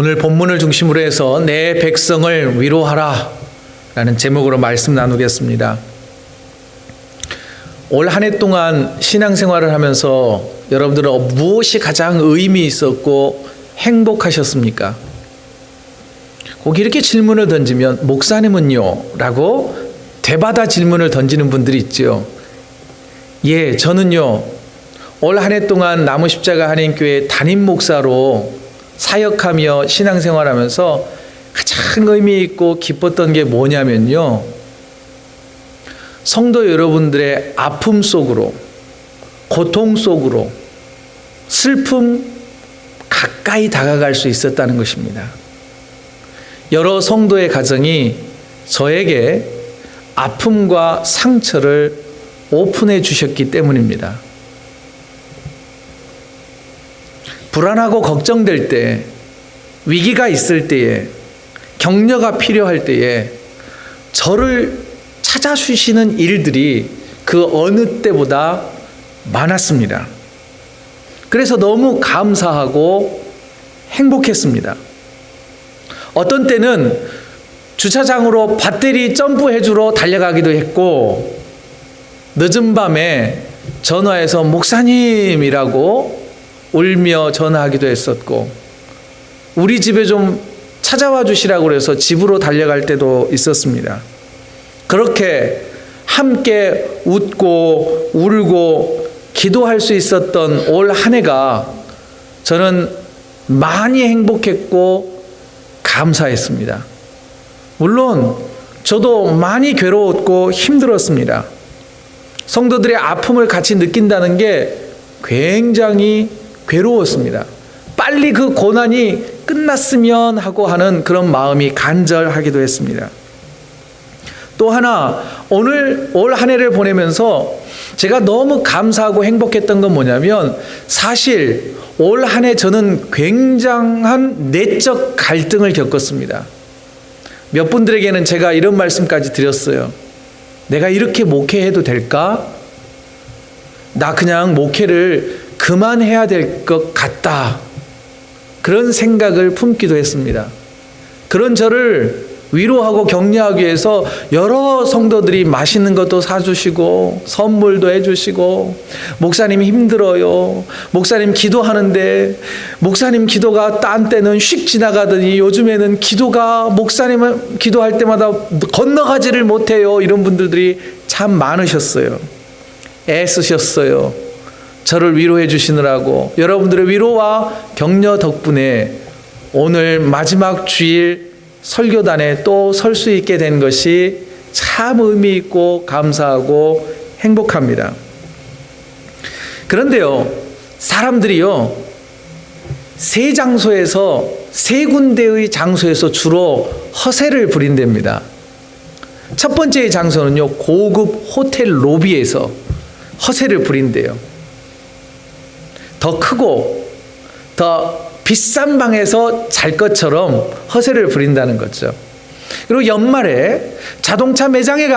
오늘 본문을 중심으로 해서 내 백성을 위로하라 라는 제목으로 말씀 나누겠습니다. 올 한 해 동안 신앙생활을 하면서 여러분들은 무엇이 가장 의미 있었고 행복하셨습니까? 꼭 이렇게 질문을 던지면 목사님은요? 라고 되받아 질문을 던지는 분들이 있죠. 예, 저는요 올 한 해 동안 나무십자가 한인교회 담임 목사로 사역하며 신앙생활하면서 가장 의미 있고 기뻤던 게 뭐냐면요, 성도 여러분들의 아픔 속으로, 고통 속으로, 슬픔 가까이 다가갈 수 있었다는 것입니다. 여러 성도의 가정이 저에게 아픔과 상처를 오픈해 주셨기 때문입니다. 불안하고 걱정될 때, 위기가 있을 때에, 격려가 필요할 때에 저를 찾아주시는 일들이 그 어느 때보다 많았습니다. 그래서 너무 감사하고 행복했습니다. 어떤 때는 주차장으로 배터리 점프해주러 달려가기도 했고, 늦은 밤에 전화해서 목사님이라고 울며 전화하기도 했었고, 우리 집에 좀 찾아와 주시라고 해서 집으로 달려갈 때도 있었습니다. 그렇게 함께 웃고 울고 기도할 수 있었던 올 한 해가 저는 많이 행복했고 감사했습니다. 물론 저도 많이 괴로웠고 힘들었습니다. 성도들의 아픔을 같이 느낀다는 게 굉장히 괴로웠습니다. 빨리 그 고난이 끝났으면 하고 하는 그런 마음이 간절하기도 했습니다. 또 하나, 오늘 올 한 해를 보내면서 제가 너무 감사하고 행복했던 건 뭐냐면, 사실 올 한 해 저는 굉장한 내적 갈등을 겪었습니다. 몇 분들에게는 제가 이런 말씀까지 드렸어요. 내가 이렇게 목회해도 될까? 나 그냥 목회를 그만해야 될 것 같다. 그런 생각을 품기도 했습니다. 그런 저를 위로하고 격려하기 위해서 여러 성도들이 맛있는 것도 사주시고 선물도 해주시고, 목사님 힘들어요, 목사님 기도하는데 목사님 기도가 딴 때는 휙 지나가더니 요즘에는 기도가 목사님 기도할 때마다 건너가지를 못해요, 이런 분들이 참 많으셨어요. 애쓰셨어요. 저를 위로해 주시느라고. 여러분들의 위로와 격려 덕분에 오늘 마지막 주일 설교단에 또 설 수 있게 된 것이 참 의미 있고 감사하고 행복합니다. 그런데요, 사람들이요, 세 장소에서, 세 군데의 장소에서 주로 허세를 부린답니다. 첫 번째의 장소는요, 고급 호텔 로비에서 허세를 부린대요. 더 크고 더 비싼 방에서 잘 것처럼 허세를 부린다는 거죠. 그리고 연말에 자동차 매장에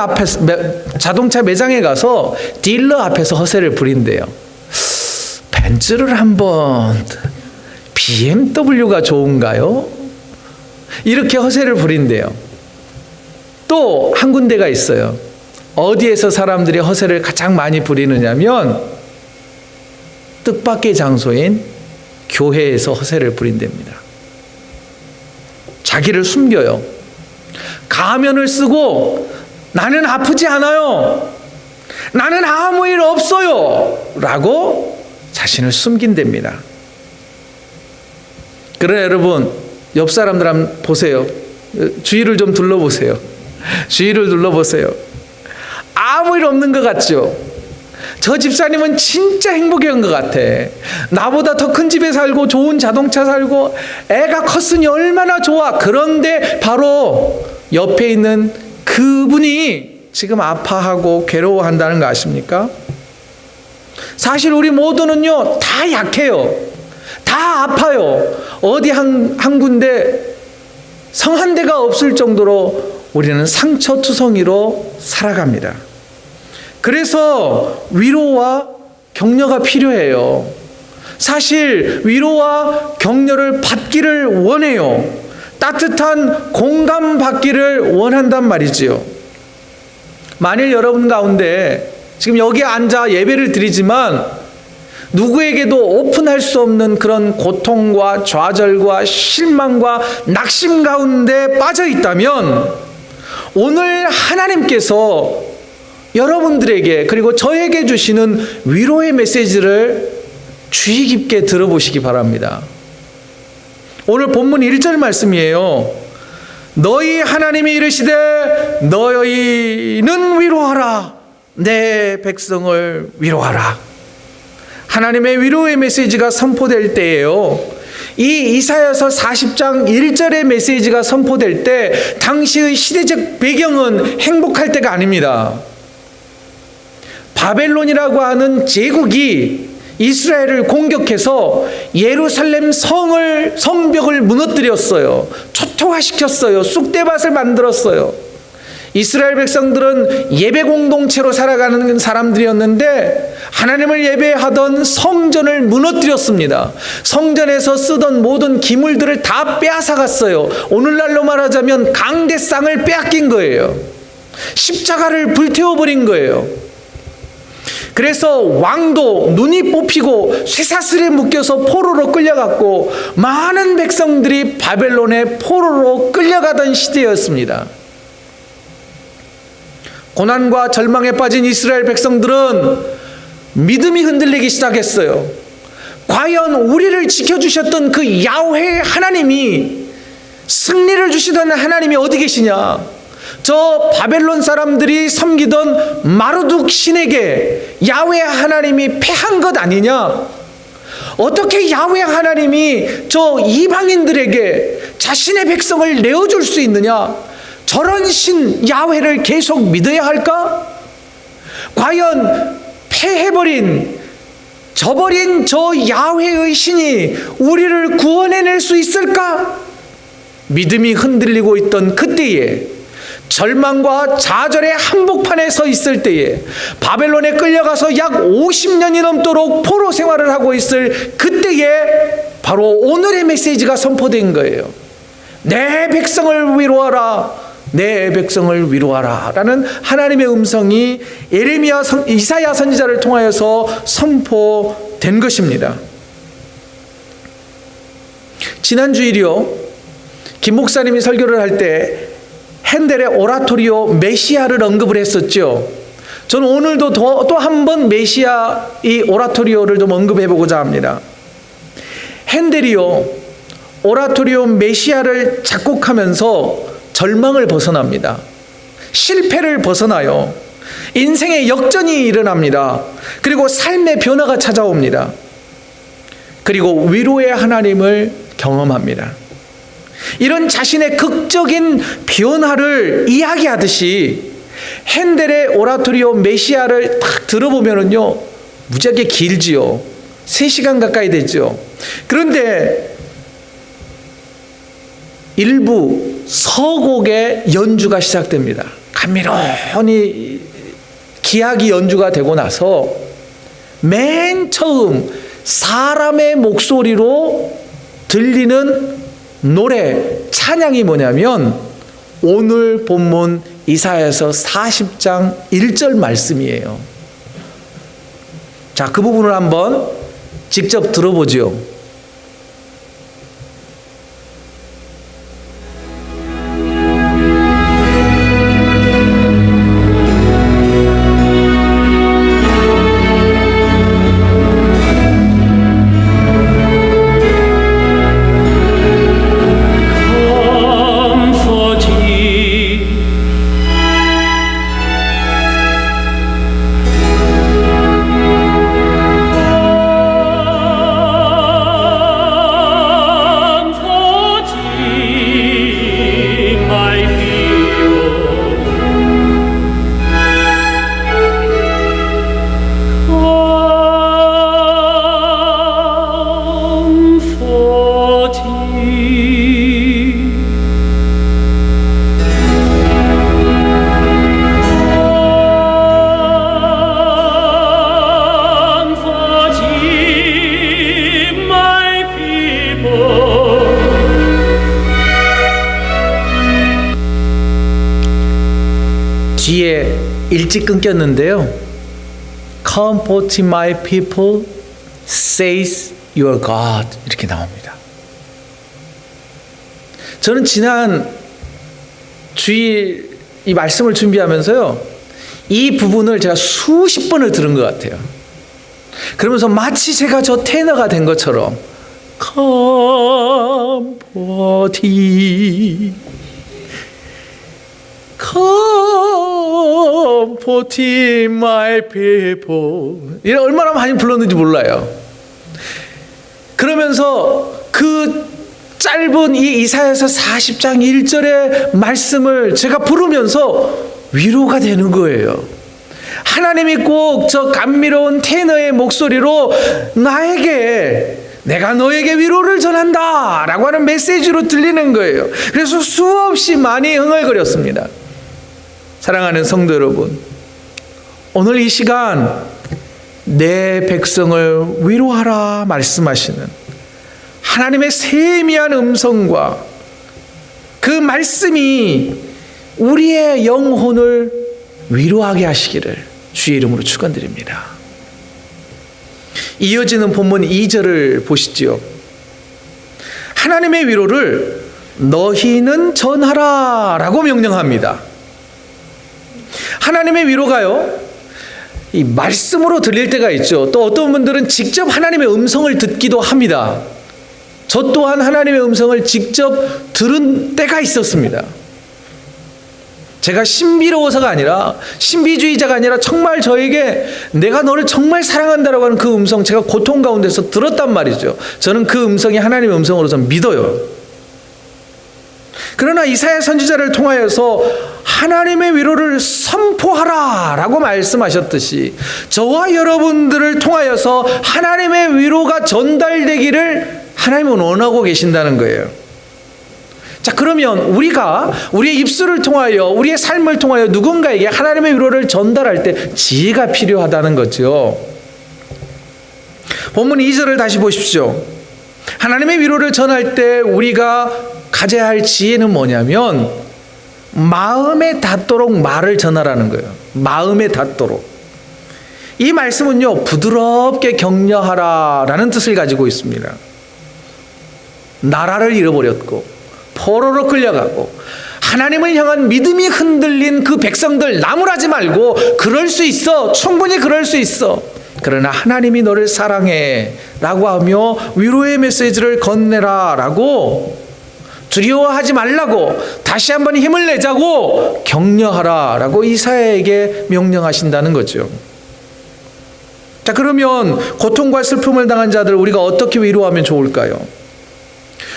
가서 딜러 앞에서 허세를 부린대요. 벤츠를 한번, BMW가 좋은가요? 이렇게 허세를 부린대요. 또 한 군데가 있어요. 어디에서 사람들이 허세를 가장 많이 부리느냐면 뜻밖의 장소인 교회에서 허세를 부린답니다. 자기를 숨겨요. 가면을 쓰고 나는 아프지 않아요, 나는 아무 일 없어요 라고 자신을 숨긴답니다. 그러나 여러분, 옆 사람들 한번 보세요. 주위를 좀 둘러보세요. 주위를 둘러보세요. 아무 일 없는 것 같죠? 저 집사님은 진짜 행복한 것 같아. 나보다 더 큰 집에 살고 좋은 자동차 살고 애가 컸으니 얼마나 좋아. 그런데 바로 옆에 있는 그분이 지금 아파하고 괴로워한다는 거 아십니까? 사실 우리 모두는요, 다 약해요. 다 아파요. 어디 한 군데 성한 데가 없을 정도로 우리는 상처투성이로 살아갑니다. 그래서 위로와 격려가 필요해요. 사실 위로와 격려를 받기를 원해요. 따뜻한 공감받기를 원한단 말이지요. 만일 여러분 가운데 지금 여기 앉아 예배를 드리지만 누구에게도 오픈할 수 없는 그런 고통과 좌절과 실망과 낙심 가운데 빠져 있다면 오늘 하나님께서 여러분들에게 그리고 저에게 주시는 위로의 메시지를 주의 깊게 들어보시기 바랍니다. 오늘 본문 1절 말씀이에요. 너희 하나님이 이르시되 너희는 위로하라. 내 백성을 위로하라. 하나님의 위로의 메시지가 선포될 때예요. 이 이사야서 40장 1절의 메시지가 선포될 때 당시의 시대적 배경은 행복할 때가 아닙니다. 바벨론이라고 하는 제국이 이스라엘을 공격해서 예루살렘 성벽을 무너뜨렸어요. 초토화시켰어요. 쑥대밭을 만들었어요. 이스라엘 백성들은 예배 공동체로 살아가는 사람들이었는데 하나님을 예배하던 성전을 무너뜨렸습니다. 성전에서 쓰던 모든 기물들을 다 빼앗아갔어요. 오늘날로 말하자면 강대상을 빼앗긴 거예요. 십자가를 불태워버린 거예요. 그래서 왕도 눈이 뽑히고 쇠사슬에 묶여서 포로로 끌려갔고 많은 백성들이 바벨론의 포로로 끌려가던 시대였습니다. 고난과 절망에 빠진 이스라엘 백성들은 믿음이 흔들리기 시작했어요. 과연 우리를 지켜주셨던 그 야훼 하나님이, 승리를 주시던 하나님이 어디 계시냐? 저 바벨론 사람들이 섬기던 마르둑 신에게 야훼 하나님이 패한 것 아니냐? 어떻게 야훼 하나님이 저 이방인들에게 자신의 백성을 내어줄 수 있느냐? 저런 신 야훼를 계속 믿어야 할까? 과연 저버린 저 야훼의 신이 우리를 구원해낼 수 있을까? 믿음이 흔들리고 있던 그때에, 절망과 좌절의 한복판에 서 있을 때에, 바벨론에 끌려가서 약 50년이 넘도록 포로 생활을 하고 있을 그때에 바로 오늘의 메시지가 선포된 거예요. 내 백성을 위로하라. 내 백성을 위로하라 라는 하나님의 음성이 이사야 선지자를 통하여서 선포된 것입니다. 지난 주일이요, 김 목사님이 설교를 할 때 핸델의 오라토리오 메시아를 언급을 했었죠. 저는 오늘도 또 한 번 메시아 이 오라토리오를 좀 언급해 보고자 합니다. 핸델이요, 오라토리오 메시아를 작곡하면서 절망을 벗어납니다. 실패를 벗어나요. 인생의 역전이 일어납니다. 그리고 삶의 변화가 찾아옵니다. 그리고 위로의 하나님을 경험합니다. 이런 자신의 극적인 변화를 이야기하듯이 핸델의 오라토리오 메시아를 딱 들어보면은요, 무지하게 길지요. 3시간 가까이 되죠. 그런데 일부 서곡의 연주가 시작됩니다. 감미로운 기악이 연주가 되고 나서 맨 처음 사람의 목소리로 들리는 노래, 찬양이 뭐냐면 오늘 본문 이사야서 40장 1절 말씀이에요. 자, 그 부분을 한번 직접 들어보죠. 뒤에 일찍 끊겼는데요. Comfort my people, says your God. 이렇게 나옵니다. 저는 지난 주일 이 말씀을 준비하면서요, 이 부분을 제가 수십 번을 들은 것 같아요. 그러면서 마치 제가 저 테너가 된 것처럼 Comfort my people. 이 얼마나 많이 불렀는지 몰라요. 그러면서 그 짧은 이 이사야서 40장 1절의 말씀을 제가 부르면서 위로가 되는 거예요. 하나님이 꼭 저 감미로운 테너의 목소리로 내가 너에게 위로를 전한다 라고 하는 메시지로 들리는 거예요. 그래서 수없이 많이 흥얼거렸습니다. 사랑하는 성도 여러분, 오늘 이 시간 내 백성을 위로하라 말씀하시는 하나님의 세미한 음성과 그 말씀이 우리의 영혼을 위로하게 하시기를 주의 이름으로 축원드립니다. 이어지는 본문 2절을 보시지요. 하나님의 위로를 너희는 전하라 라고 명령합니다. 하나님의 위로가요, 이 말씀으로 들릴 때가 있죠. 또 어떤 분들은 직접 하나님의 음성을 듣기도 합니다. 저 또한 하나님의 음성을 직접 들은 때가 있었습니다. 제가 신비로워서가 아니라, 신비주의자가 아니라 정말 저에게 내가 너를 정말 사랑한다라고 하는 그 음성, 제가 고통 가운데서 들었단 말이죠. 저는 그 음성이 하나님의 음성으로 좀 믿어요. 그러나 이사야 선지자를 통하여서 하나님의 위로를 선포하라 라고 말씀하셨듯이 저와 여러분들을 통하여서 하나님의 위로가 전달되기를 하나님은 원하고 계신다는 거예요. 자, 그러면 우리가 우리의 입술을 통하여, 우리의 삶을 통하여 누군가에게 하나님의 위로를 전달할 때 지혜가 필요하다는 거죠. 본문 2절을 다시 보십시오. 하나님의 위로를 전할 때 우리가 가져야 할 지혜는 뭐냐면 마음에 닿도록 말을 전하라는 거예요. 마음에 닿도록. 이 말씀은요, 부드럽게 격려하라 라는 뜻을 가지고 있습니다. 나라를 잃어버렸고 포로로 끌려가고 하나님을 향한 믿음이 흔들린 그 백성들, 나무라지 말고 그럴 수 있어, 충분히 그럴 수 있어, 그러나 하나님이 너를 사랑해 라고 하며 위로의 메시지를 건네라 라고, 두려워하지 말라고, 다시 한번 힘을 내자고 격려하라 라고 이사야에게 명령하신다는 거죠. 자, 그러면 고통과 슬픔을 당한 자들 우리가 어떻게 위로하면 좋을까요?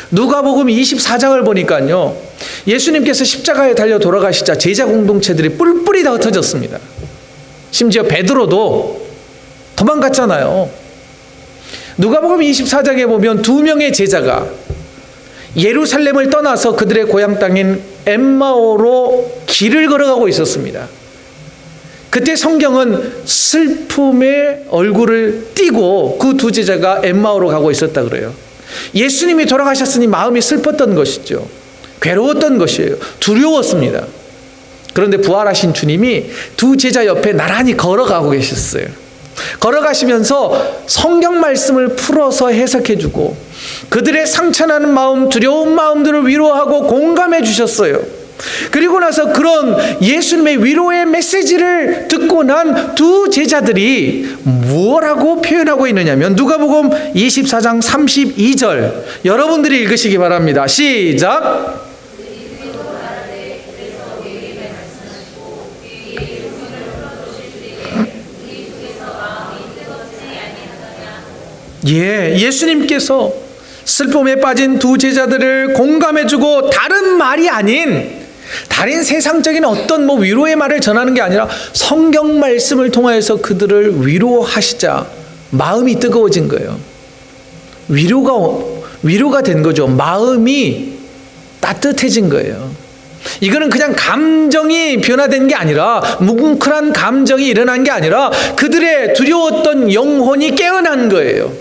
누가복음 24장을 보니까요, 예수님께서 십자가에 달려 돌아가시자 제자 공동체들이 뿔뿔이 다 흩어졌습니다. 심지어 베드로도 도망갔잖아요. 누가복음 24장에 보면 2명의 제자가 예루살렘을 떠나서 그들의 고향 땅인 엠마오로 길을 걸어가고 있었습니다. 그때 성경은 슬픔의 얼굴을 띠고 그 두 제자가 엠마오로 가고 있었다 그래요. 예수님이 돌아가셨으니 마음이 슬펐던 것이죠. 괴로웠던 것이에요. 두려웠습니다. 그런데 부활하신 주님이 두 제자 옆에 나란히 걸어가고 계셨어요. 걸어가시면서 성경 말씀을 풀어서 해석해주고 그들의 상처나는 마음, 두려운 마음들을 위로하고 공감해 주셨어요. 그리고 나서 그런 예수님의 위로의 메시지를 듣고 난 두 제자들이 무엇라고 표현하고 있느냐면 누가복음 24장 32절 여러분들이 읽으시기 바랍니다. 시작. 예수님께서 슬픔에 빠진 두 제자들을 공감해주고 다른 말이 아닌, 다른 세상적인 어떤 위로의 말을 전하는 게 아니라 성경 말씀을 통하여서 그들을 위로하시자 마음이 뜨거워진 거예요. 위로가 된 거죠. 마음이 따뜻해진 거예요. 이거는 그냥 감정이 변화된 게 아니라, 뭉클한 감정이 일어난 게 아니라 그들의 두려웠던 영혼이 깨어난 거예요.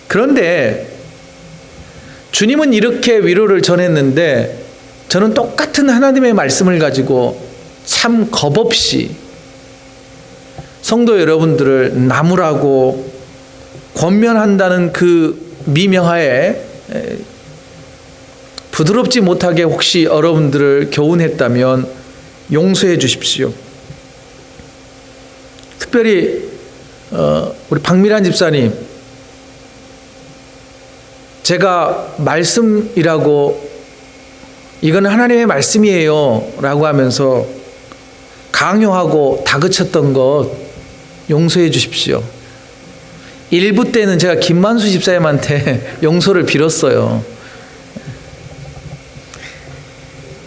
그런데 주님은 이렇게 위로를 전했는데 저는 똑같은 하나님의 말씀을 가지고 참 겁없이 성도 여러분들을 나무라고 권면한다는 그 미명하에 부드럽지 못하게 혹시 여러분들을 교훈했다면 용서해 주십시오. 특별히 우리 박미란 집사님, 제가 말씀이라고 이건 하나님의 말씀이에요 라고 하면서 강요하고 다그쳤던 것 용서해 주십시오. 일부 때는 제가 김만수 집사님한테 용서를 빌었어요.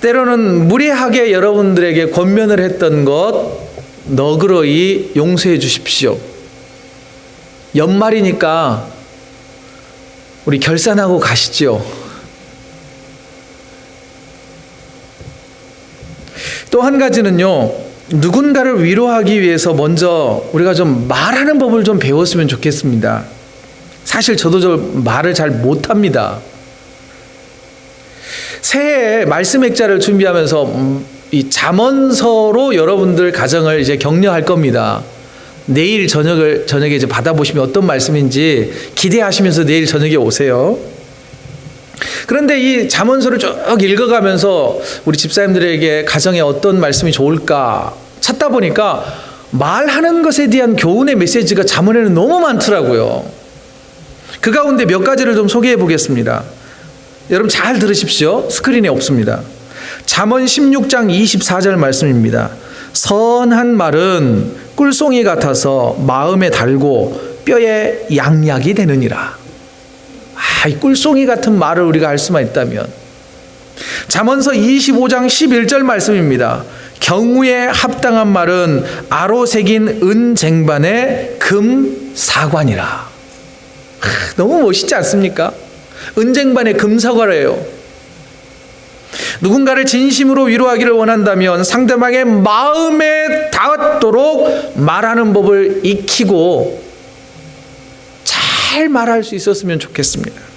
때로는 무례하게 여러분들에게 권면을 했던 것 너그러이 용서해 주십시오. 연말이니까 우리 결산하고 가시죠. 또 한 가지는요, 누군가를 위로하기 위해서 먼저 우리가 좀 말하는 법을 좀 배웠으면 좋겠습니다. 사실 저도 저 말을 잘 못합니다. 새해에 말씀 액자를 준비하면서 이 잠언서로 여러분들 가정을 이제 격려할 겁니다. 내일 저녁에 이제 받아보시면 어떤 말씀인지 기대하시면서 내일 저녁에 오세요. 그런데 이 잠언서를 쭉 읽어가면서 우리 집사님들에게 가정에 어떤 말씀이 좋을까 찾다 보니까 말하는 것에 대한 교훈의 메시지가 잠언에는 너무 많더라고요. 그 가운데 몇 가지를 좀 소개해 보겠습니다. 여러분 잘 들으십시오. 스크린에 없습니다. 잠언 16장 24절 말씀입니다. 선한 말은 꿀송이 같아서 마음에 달고 뼈에 양약이 되느니라. 이 꿀송이 같은 말을 우리가 할 수만 있다면. 잠언서 25장 11절 말씀입니다. 경우에 합당한 말은 아로 새긴 은 쟁반에 금 사관이라. 너무 멋있지 않습니까? 은쟁반에 금사과래요. 누군가를 진심으로 위로하기를 원한다면 상대방의 마음에 닿도록 말하는 법을 익히고 잘 말할 수 있었으면 좋겠습니다.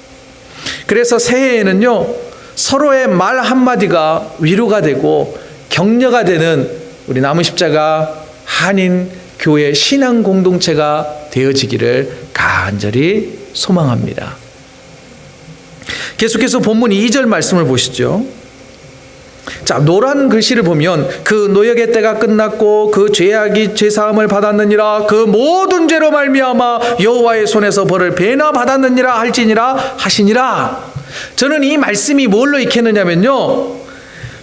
그래서 새해에는요, 서로의 말 한마디가 위로가 되고 격려가 되는 우리 나무십자가 한인교회 신앙 공동체가 되어지기를 간절히 소망합니다. 계속해서 본문 2절 말씀을 보시죠. 자, 노란 글씨를 보면 그 노역의 때가 끝났고 그 죄악이 죄사함을 받았느니라. 그 모든 죄로 말미암아 여호와의 손에서 벌을 배나 받았느니라 할지니라 하시니라. 저는 이 말씀이 뭘로 익혔느냐면요,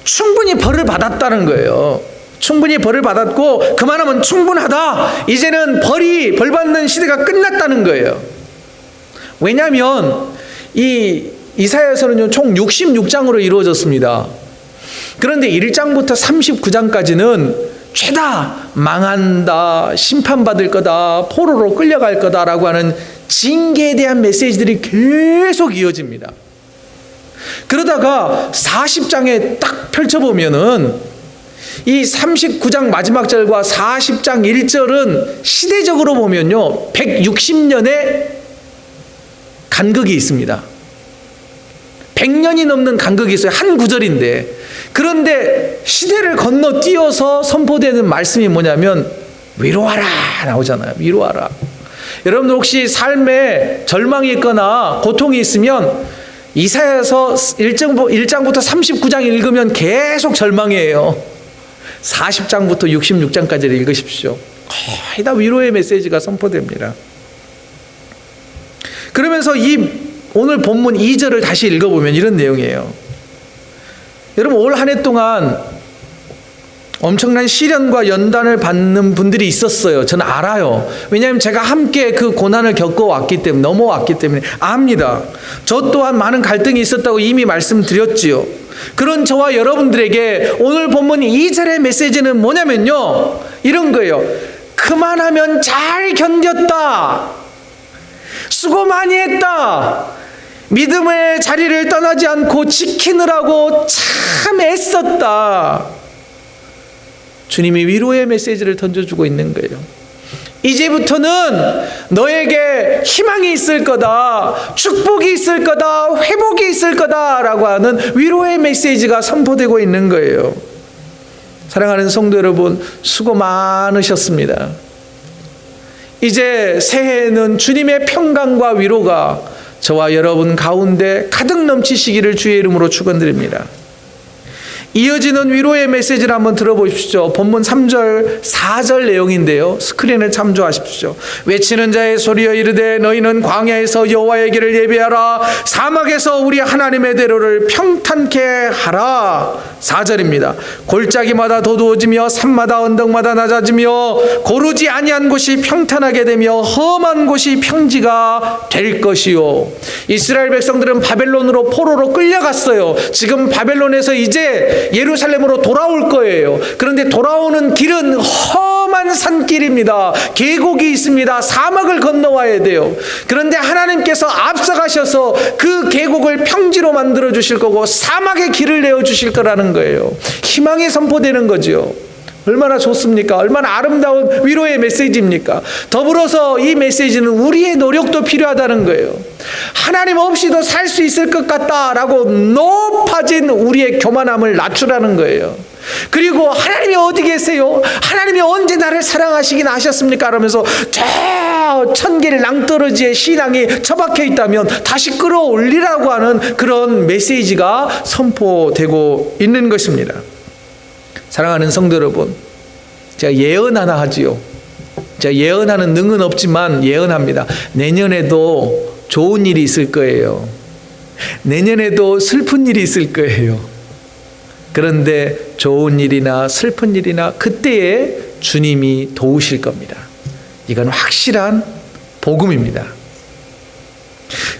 충분히 벌을 받았다는 거예요. 충분히 벌을 받았고 그만하면 충분하다. 이제는 벌 받는 시대가 끝났다는 거예요. 왜냐하면 이 이사야서는요 총 66장으로 이루어졌습니다. 그런데 1장부터 39장까지는 죄다, 망한다, 심판받을 거다, 포로로 끌려갈 거다라고 하는 징계에 대한 메시지들이 계속 이어집니다. 그러다가 40장에 딱 펼쳐보면은 이 39장 마지막 절과 40장 1절은 시대적으로 보면요 160년의 간극이 있습니다. 100년이 넘는 간극이 있어요. 한 구절인데. 그런데 시대를 건너뛰어서 선포되는 말씀이 뭐냐면 위로하라 나오잖아요. 위로하라. 여러분들 혹시 삶에 절망이 있거나 고통이 있으면 이사야서 1장부터 39장 읽으면 계속 절망이에요. 40장부터 66장까지를 읽으십시오. 거의 다 위로의 메시지가 선포됩니다. 그러면서 이 오늘 본문 2절을 다시 읽어보면 이런 내용이에요. 여러분 올 한 해 동안 엄청난 시련과 연단을 받는 분들이 있었어요. 저는 알아요. 왜냐하면 제가 함께 그 고난을 겪어왔기 때문에, 넘어왔기 때문에 압니다. 저 또한 많은 갈등이 있었다고 이미 말씀드렸지요. 그런 저와 여러분들에게 오늘 본문 2절의 메시지는 뭐냐면요, 이런 거예요. 그만하면 잘 견뎠다. 수고 많이 했다. 믿음의 자리를 떠나지 않고 지키느라고 참 애썼다. 주님이 위로의 메시지를 던져주고 있는 거예요. 이제부터는 너에게 희망이 있을 거다, 축복이 있을 거다, 회복이 있을 거다라고 하는 위로의 메시지가 선포되고 있는 거예요. 사랑하는 성도 여러분, 수고 많으셨습니다. 이제 새해에는 주님의 평강과 위로가 저와 여러분 가운데 가득 넘치시기를 주의 이름으로 축원드립니다. 이어지는 위로의 메시지를 한번 들어보십시오. 본문 3절 4절 내용인데요, 스크린을 참조하십시오. 외치는 자의 소리여 이르되 너희는 광야에서 여호와의 길을 예비하라, 사막에서 우리 하나님의 대로를 평탄케 하라. 4절입니다. 골짜기마다 도두어지며 산마다 언덕마다 낮아지며 고르지 아니한 곳이 평탄하게 되며 험한 곳이 평지가 될 것이요. 이스라엘 백성들은 바벨론으로 포로로 끌려갔어요. 지금 바벨론에서 이제 예루살렘으로 돌아올 거예요. 그런데 돌아오는 길은 험한 산길입니다. 계곡이 있습니다. 사막을 건너와야 돼요. 그런데 하나님께서 앞서가셔서 그 계곡을 평지로 만들어 주실 거고 사막의 길을 내어 주실 거라는 거예요. 희망이 선포되는 거죠. 얼마나 좋습니까? 얼마나 아름다운 위로의 메시지입니까? 더불어서 이 메시지는 우리의 노력도 필요하다는 거예요. 하나님 없이도 살 수 있을 것 같다라고 높아진 우리의 교만함을 낮추라는 거예요. 그리고 하나님이 어디 계세요? 하나님이 언제 나를 사랑하시긴 하셨습니까? 그러면서 저 천길 낭떠러지의 신앙이 처박혀 있다면 다시 끌어올리라고 하는 그런 메시지가 선포되고 있는 것입니다. 사랑하는 성도 여러분, 제가 예언 하나 하지요. 제가 예언하는 능은 없지만 예언합니다. 내년에도 좋은 일이 있을 거예요. 내년에도 슬픈 일이 있을 거예요. 그런데 좋은 일이나 슬픈 일이나 그때에 주님이 도우실 겁니다. 이건 확실한 복음입니다.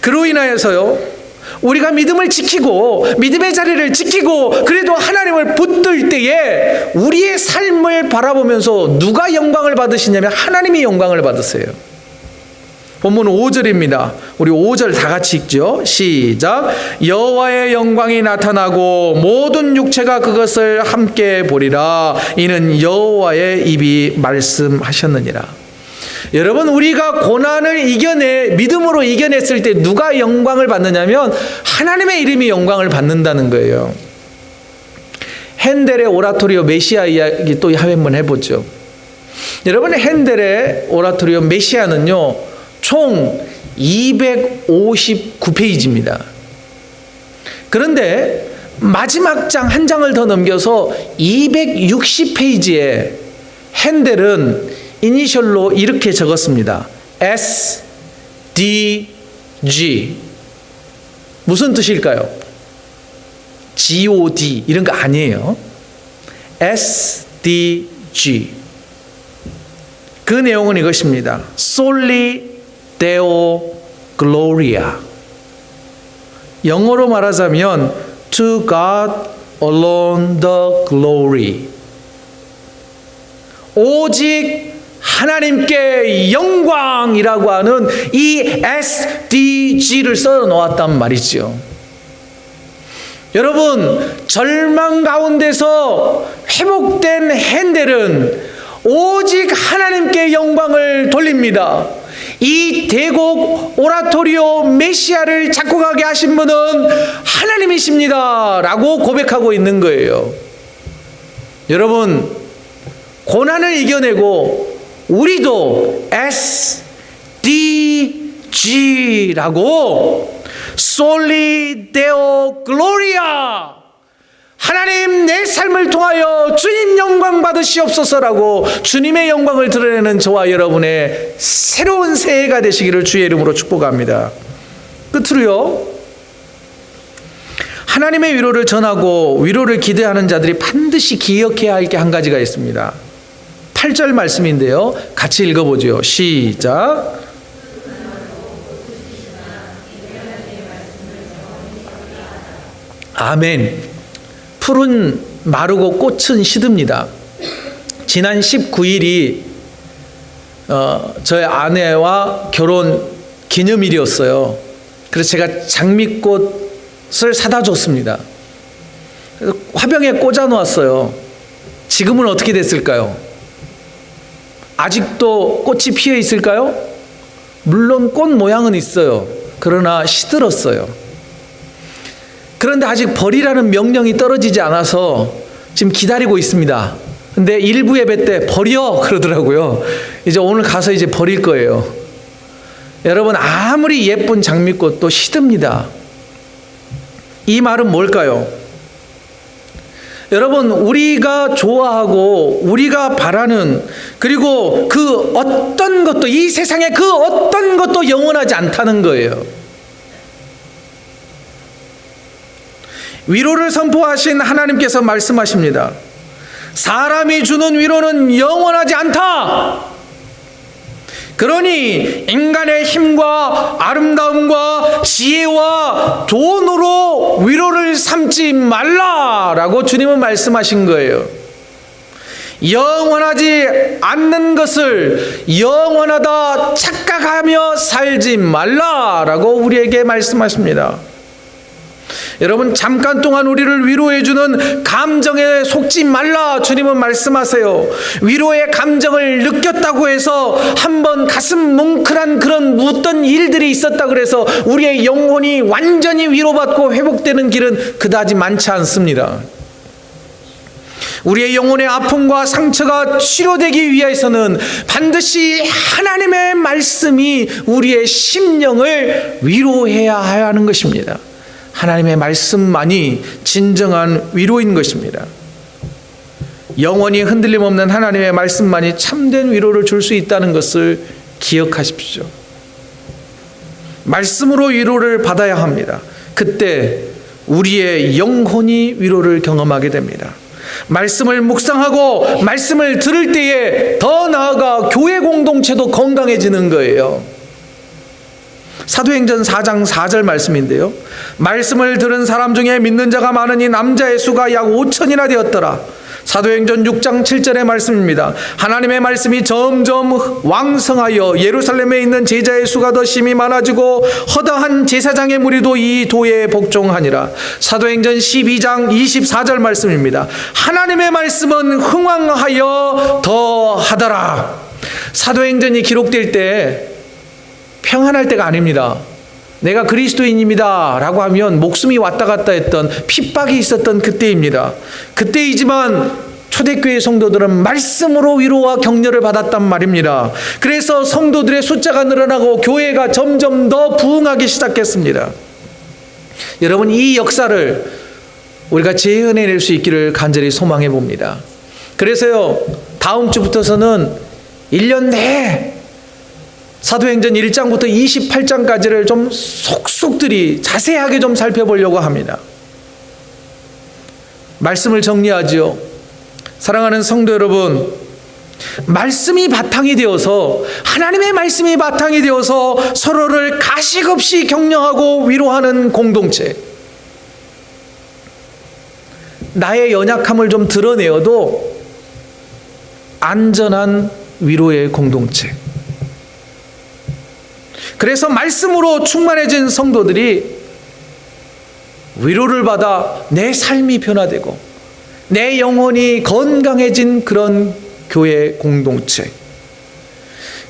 그로 인하여서요, 우리가 믿음을 지키고 믿음의 자리를 지키고 그래도 하나님을 붙들 때에 우리의 삶을 바라보면서 누가 영광을 받으시냐면 하나님이 영광을 받으세요. 본문 5절입니다. 우리 5절 다 같이 읽죠. 시작. 여호와의 영광이 나타나고 모든 육체가 그것을 함께 보리라. 이는 여호와의 입이 말씀하셨느니라. 여러분, 우리가 고난을 믿음으로 이겨냈을 때 누가 영광을 받느냐면 하나님의 이름이 영광을 받는다는 거예요. 핸델의 오라토리오 메시아 이야기 또 한번 해보죠. 여러분, 핸델의 오라토리오 메시아는요, 총 259페이지입니다. 그런데 마지막 장 한 장을 더 넘겨서 260페이지에 핸델은 이니셜로 이렇게 적었습니다. S, D, G. 무슨 뜻일까요? G-O-D 이런 거 아니에요. S, D, G. 그 내용은 이것입니다. Soli Deo Gloria. 영어로 말하자면 To God alone the glory. 오직 하나님께 영광이라고 하는 이 SDG를 써 놓았단 말이죠. 여러분, 절망 가운데서 회복된 핸델은 오직 하나님께 영광을 돌립니다. 이 대곡 오라토리오 메시아를 작곡하게 하신 분은 하나님이십니다 라고 고백하고 있는 거예요. 여러분, 고난을 이겨내고 우리도 SDG라고 Soli Deo Gloria, 하나님 내 삶을 통하여 주님 영광 받으시옵소서라고 주님의 영광을 드러내는 저와 여러분의 새로운 새해가 되시기를 주의 이름으로 축복합니다. 끝으로요, 하나님의 위로를 전하고 위로를 기대하는 자들이 반드시 기억해야 할 게 한 가지가 있습니다. 8절 말씀인데요, 같이 읽어보죠. 시작. 아멘. 풀은 마르고 꽃은 시듭니다. 지난 19일이 저의 아내와 결혼 기념일이었어요. 그래서 제가 장미꽃을 사다 줬습니다. 그래서 화병에 꽂아 놓았어요. 지금은 어떻게 됐을까요? 아직도 꽃이 피어 있을까요? 물론 꽃 모양은 있어요. 그러나 시들었어요. 그런데 아직 버리라는 명령이 떨어지지 않아서 지금 기다리고 있습니다. 근데 일부 예배 때 버려 그러더라고요. 이제 오늘 가서 이제 버릴 거예요. 여러분, 아무리 예쁜 장미꽃도 시듭니다. 이 말은 뭘까요? 여러분, 우리가 좋아하고 우리가 바라는, 그리고 그 어떤 것도, 이 세상의 그 어떤 것도 영원하지 않다는 거예요. 위로를 선포하신 하나님께서 말씀하십니다. 사람이 주는 위로는 영원하지 않다. 그러니 인간의 힘과 아름다움과 지혜와 돈으로 위로를 삼지 말라라고 주님은 말씀하신 거예요. 영원하지 않는 것을 영원하다 착각하며 살지 말라라고 우리에게 말씀하십니다. 여러분, 잠깐 동안 우리를 위로해주는 감정에 속지 말라 주님은 말씀하세요. 위로의 감정을 느꼈다고 해서 한번 가슴 뭉클한 그런 묻던 일들이 있었다고 해서 우리의 영혼이 완전히 위로받고 회복되는 길은 그다지 많지 않습니다. 우리의 영혼의 아픔과 상처가 치료되기 위해서는 반드시 하나님의 말씀이 우리의 심령을 위로해야 하는 것입니다. 하나님의 말씀만이 진정한 위로인 것입니다. 영원히 흔들림 없는 하나님의 말씀만이 참된 위로를 줄 수 있다는 것을 기억하십시오. 말씀으로 위로를 받아야 합니다. 그때 우리의 영혼이 위로를 경험하게 됩니다. 말씀을 묵상하고 말씀을 들을 때에 더 나아가 교회 공동체도 건강해지는 거예요. 사도행전 4장 4절 말씀인데요. 말씀을 들은 사람 중에 믿는 자가 많으니 남자의 수가 약 5천이나 되었더라. 사도행전 6장 7절의 말씀입니다. 하나님의 말씀이 점점 왕성하여 예루살렘에 있는 제자의 수가 더 심히 많아지고 허다한 제사장의 무리도 이 도에 복종하니라. 사도행전 12장 24절 말씀입니다. 하나님의 말씀은 흥왕하여 더하더라. 사도행전이 기록될 때 평안할 때가 아닙니다. 내가 그리스도인입니다 라고 하면 목숨이 왔다 갔다 했던, 핍박이 있었던 그때입니다. 그때이지만 초대교회 성도들은 말씀으로 위로와 격려를 받았단 말입니다. 그래서 성도들의 숫자가 늘어나고 교회가 점점 더 부흥하기 시작했습니다. 여러분, 이 역사를 우리가 재현해낼 수 있기를 간절히 소망해 봅니다. 그래서요, 다음 주부터서는 1년 내에 사도행전 1장부터 28장까지를 좀 속속들이 자세하게 좀 살펴보려고 합니다. 말씀을 정리하지요. 사랑하는 성도 여러분, 말씀이 바탕이 되어서, 하나님의 말씀이 바탕이 되어서 서로를 가식 없이 격려하고 위로하는 공동체, 나의 연약함을 좀 드러내어도 안전한 위로의 공동체. 그래서 말씀으로 충만해진 성도들이 위로를 받아 내 삶이 변화되고 내 영혼이 건강해진 그런 교회 공동체.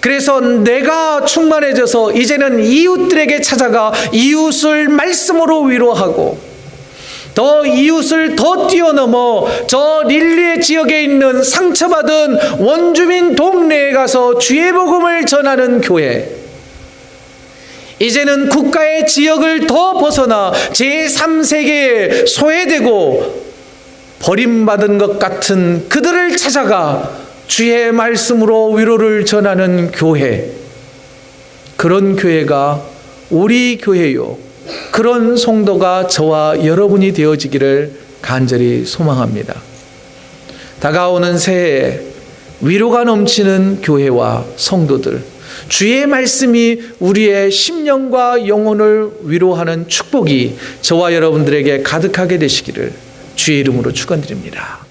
그래서 내가 충만해져서 이제는 이웃들에게 찾아가 이웃을 말씀으로 위로하고, 더 이웃을 더 뛰어넘어 저 릴리의 지역에 있는 상처받은 원주민 동네에 가서 주의 복음을 전하는 교회. 이제는 국가의 지역을 더 벗어나 제3세계에 소외되고 버림받은 것 같은 그들을 찾아가 주의 말씀으로 위로를 전하는 교회. 그런 교회가 우리 교회요. 그런 성도가 저와 여러분이 되어지기를 간절히 소망합니다. 다가오는 새해에 위로가 넘치는 교회와 성도들, 주의 말씀이 우리의 심령과 영혼을 위로하는 축복이 저와 여러분들에게 가득하게 되시기를 주의 이름으로 축원드립니다.